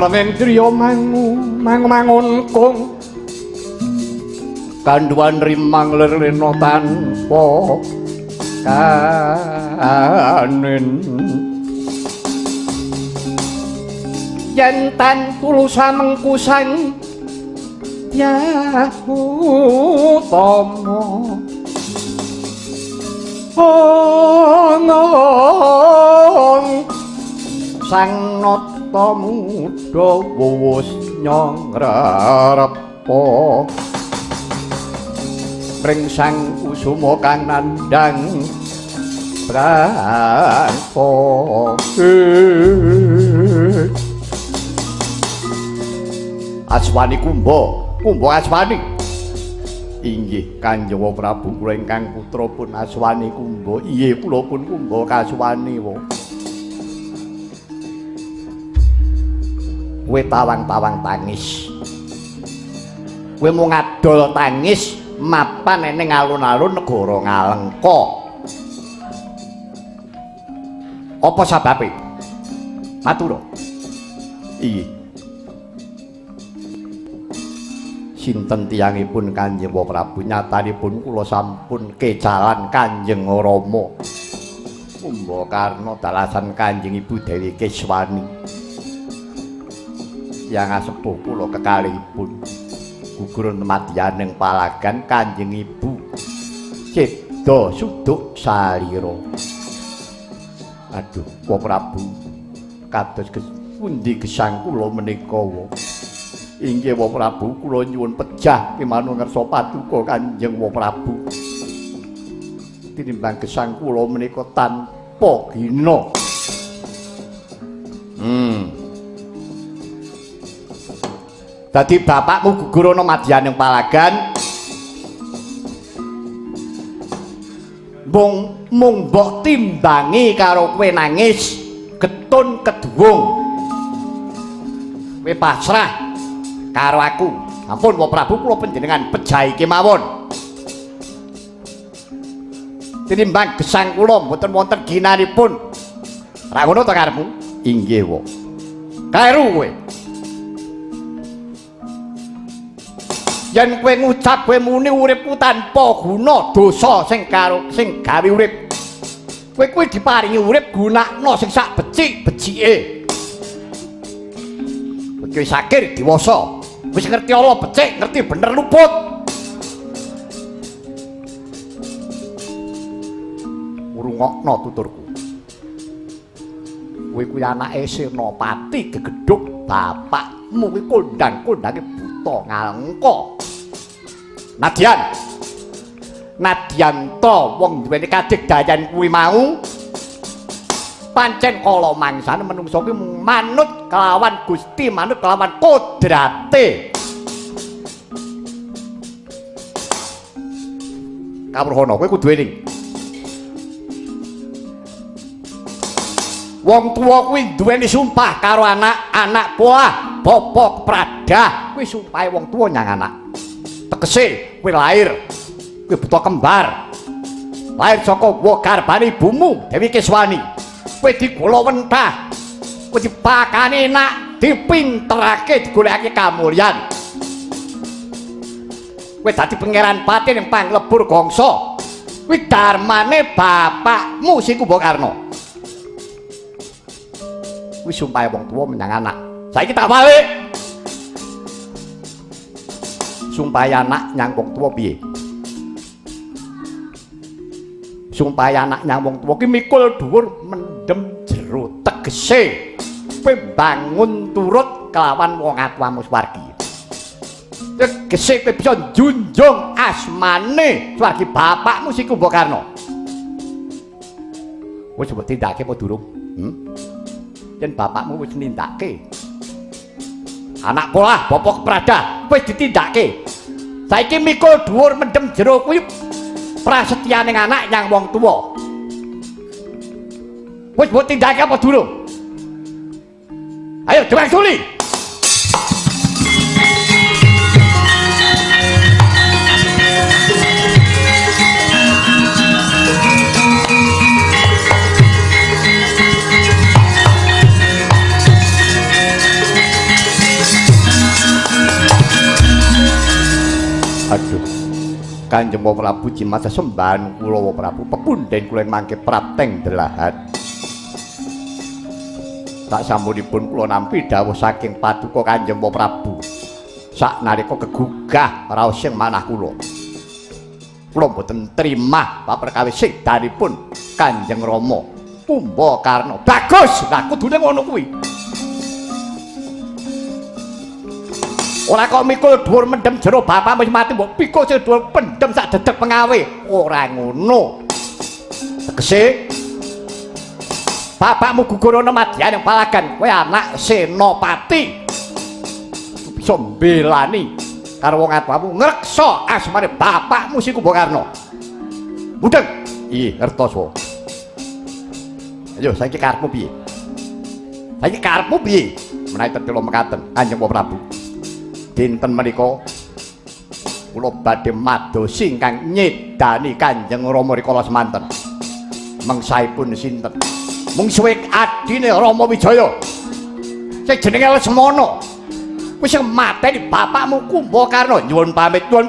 Ramendriya mangun kung kanduan rimang lirina tanpa kanen yen tan tulusan mengkusang yahu tomo ngong sang nata muda wus nyangrepa pring sang kusuma kang nandhang pranpo Aswani Kumba Aswani inggih Kanjeng Prabu kula ingkang putra pun Aswani Kumba iye kula pun Kumba Kaswani kowe tawang-tawang tangis kowe mung ngadol tangis mapan ning alun-alun negara Ngalengka apa sababe matur iya sinten tiyangipun Kanjeng Prabu nyatanipun kula sampun kecalan Kanjeng Rama Kumbakarna dalasan Kanjeng Ibu Dewi Keswani yang asepuh kula kekalihipun gugur madyaning palagan Kanjeng Ibu Cedha Suduk Salira aduh Wa Prabu kados pundi gesang kula menika inggih Wa Prabu kula nyuwun pejah pimanun ngersa paduka Kanjeng Wa Prabu tinimbang gesang kula menika tanpa gina dadi bapakmu gugur ana madyaning palagan mung mbok timbangi karo kowe nangis getun keduwung kowe pasrah karo aku ampun Wa Prabu kula panjenengan pejahi kemawon tinimbang gesang kula mboten wonten ginanipun ra ngono to karepmu inggih wa kleru kowe yen kowe ngucap kowe muni uripku tanpa guna dosa sing gawe urip kowe diparingi urip gunakno sing sak becik-becike kowe sakir diwasa wis ngerti ala becik ngerti bener luput ngrungokno tuturku kowe kuwi anake Senopati Gegedhuk bapakmu kuwi kondang-kondange buta Ngalengka nadyan to wong duweni kadigdayan kuwi mau pancen kala mangsane menungsa kuwi manut kelawan Gusti manut kelawan kodrate Kawruhana kowe kudu eling wong tuwa kuwi duweni sumpah karo anak poah bapa pradah kuwi sumpahe wong tuwa nyang anak tegese kowe lahir kowe buta kembar lahir saka garbane ibumu Dewi Keswani kowe digula wentah kowe dipakani enak dipinterake digolekake kamulyan kowe dadi pangeran pati ning panglebur gongso kuwi darmane bapakmu si Kumbakarna kuwi sumpahe wong tuwa menyang anak saiki tak balik sumpah anak nyang wong tuwa piye sumpah anak nyang wong tuwa ki mikul dhuwur mendem jero tegese kowe bangun turut kelawan wong atuwamu swargi tegese kowe bisa njunjung asmane swargi bapakmu si Kumbakarna wis mbok tindake apa durung yen bapakmu wis nindakake anak polah bapa kepradah wis ditindakake saiki mikul dhuwur mendem jero kuwi prasetyaning anak nyang wong tuwa wis mbok tindake apa durung ayo Dewa Suli Aduh. Kanjeng Prabu Cimasa sembahan kula Prabu pepundhen kula mangke prapteng delahan. Tak sampunipun kula nampi dawuh saking paduka Kanjeng Prabu. Saknalika kegugah raos sing manah kula. Kula boten trimah paperkawis sedanipun Kanjeng Rama Kumbakarna. Bagus, lah kudune ngono kuwi. Ora kok mikul dhuwur mendem jero bapak wis mati mbok pikul sing dhuwur pendem sak dedeg pengawe. Ora ngono. Tegese bapakmu gugur ana madyan ing palagan, kowe anak senopati. Bisa mbelani karo wong atuamu ngreksa asmane bapakmu si Kumbakarna. Mudeng. Iya, ngertos. Ayo saiki karepmu piye? Saiki karepmu piye? Menawi tetelo mekaten Kanjeng Prabu. Dinten menika kula badhe madosi ingkang nyedani Kanjeng Rama rikala semanten. Mengsaipun sinten? Mung suwe adine Rama Wijaya. Sing jenenge Lesmana. Wis mateni bapakmu Kumbakarna. Nyuwun pamit kok.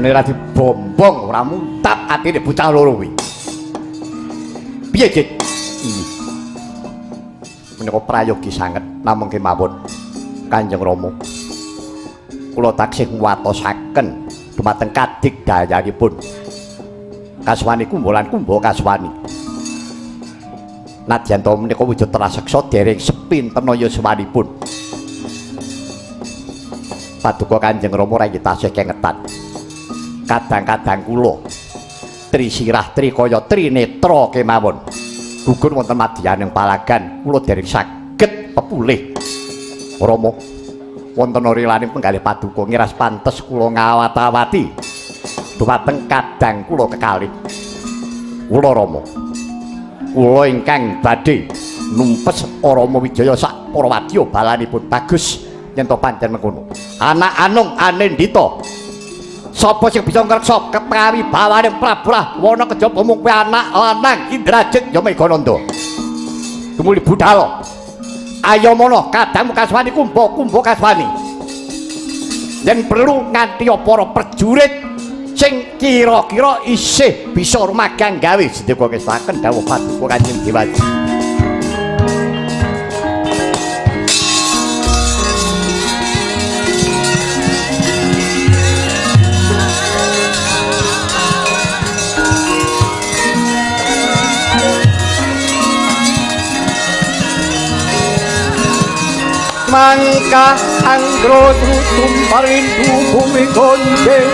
Ora dibombong ora muntap atine bocah loro kuwi. Piye, Dik? Menika prayogi sanget namung kemawon Kanjeng Rama. Kula taksih nguwatosaken dumateng kadigdayanipun kaswani kumbolan kumba kaswani. Nadyan to menika wujud raseksa dereng sepinten yuswanipun. Paduka Kanjeng Rama ra tasih kengetan. Kadang-kadang kula trisirah trikaya trinetra kemawon gugur wonten madyaning palagan kula dereng saged pepulih Rama wonten rilaning penggalih paduka ngiras pantes kula ngawat-awati dumateng kadang kula kekalih kula Rama kula ingkang badhe numpes Rama Wijaya sak para wadya balanipun bagus yen to pancen mengkono anak Anung Anendita. Sapa sing bisa ngreksa keprawi bawane Prabu Rahwana kejaba mung kuwi anak lanang Indrajit ya Megananda. Tumuli budhal. Ayo mono kadangmu kaswani kumba kaswani. Yen perlu nganti para prajurit sing kira-kira isih bisa rumagang gawe sedaya kestaken dawuh paduka Kanjeng Dewaji. Mangka anggro tutum parindu bumi gondeng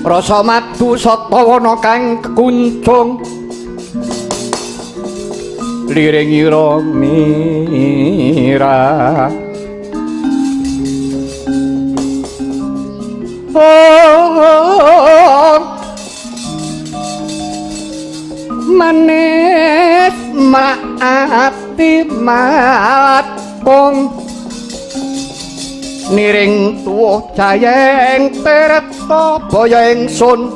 rasa madu satawana kang kekuncung liring ira mira manis maati matong niring tuwuh jayeng tirta baya ingsun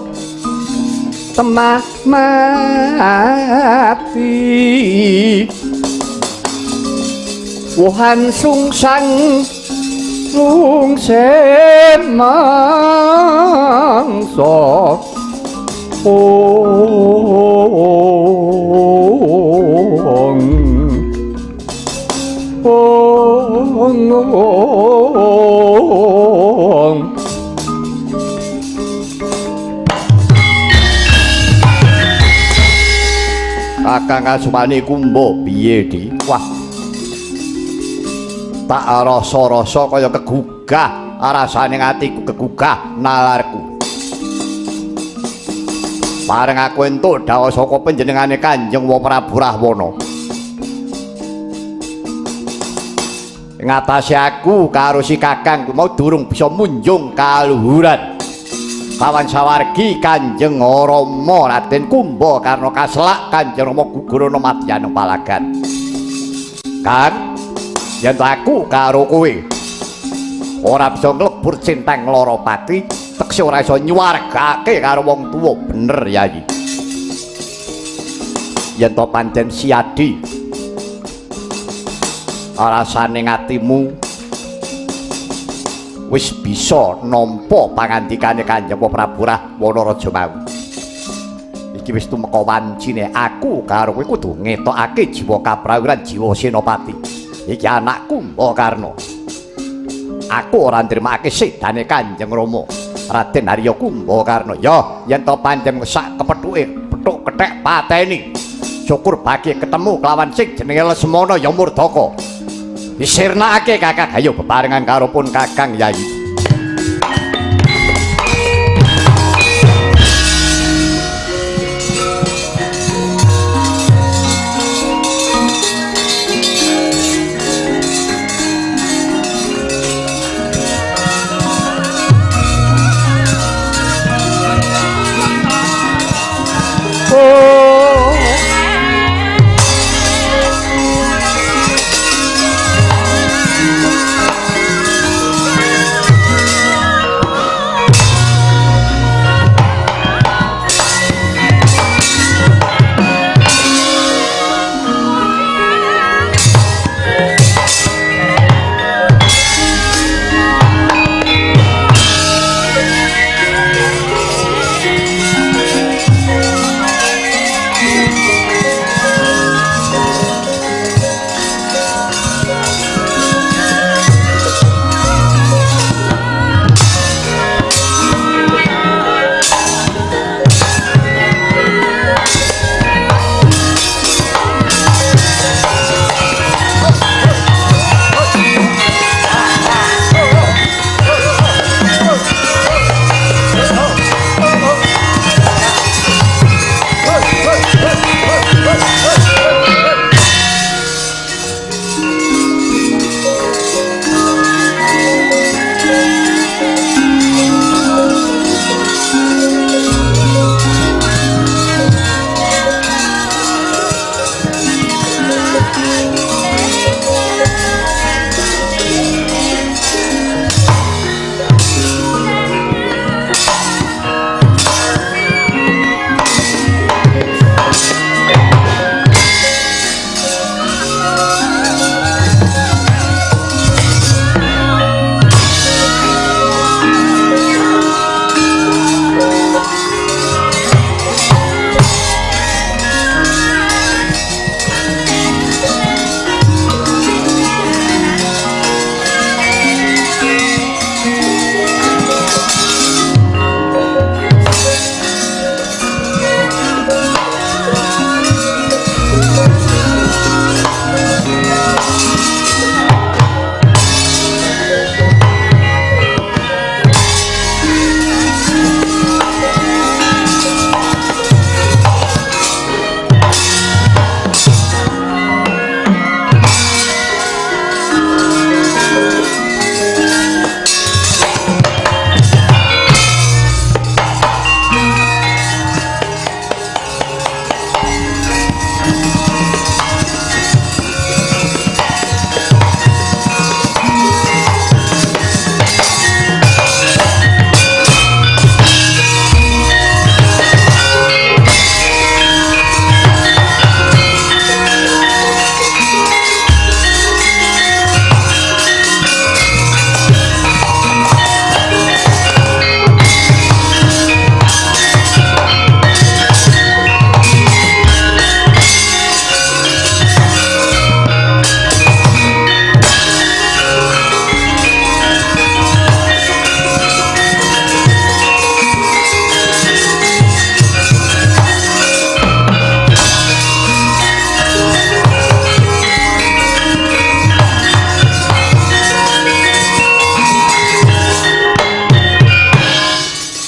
temah mati wuhan sungsang lungsen mangsa Kakang Asmani Kumba piye di? Wah. Tak rasa-rasa kaya kegugah, rasane atiku kegugah nalarku. Bareng aku entuk dawuh saka panjenengane Kanjeng Prabu Rahwana. Ngatasi aku karo si kakang mau durung bisa munjung kaluhuran. Kawan sawargi Kanjeng Rama Raden Kumba Karna kaselak Kanjeng Rama gugurana madyan palagan. Kang, yen aku karo kowe ora bisa nglebur cinteng lara pati, tekse ora iso nyuwargake karo wong tuwa bener Yayi. Yen to pancen siadi rasane ngatimu wis bisa nampa pangandikane Kanjeng Prabu Rahwana Raja mau. Iki wis tumeka wancine aku karo kowe kudu ngetokake jiwa kaprawirhan jiwa senopati. Iki anakku Kumbakarna. Aku ora nrimakake sedane Kanjeng Rama Raden Harya Kumbakarna. Ya yen to pancen sak kepethuke pethuk kethek pateni. Syukur bagi ketemu kelawan sing jenenge Lesmana ya murdaka. Disirnakake Kakang ayo bebarengan karo pun Kakang Yayi.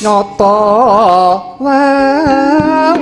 nyata wae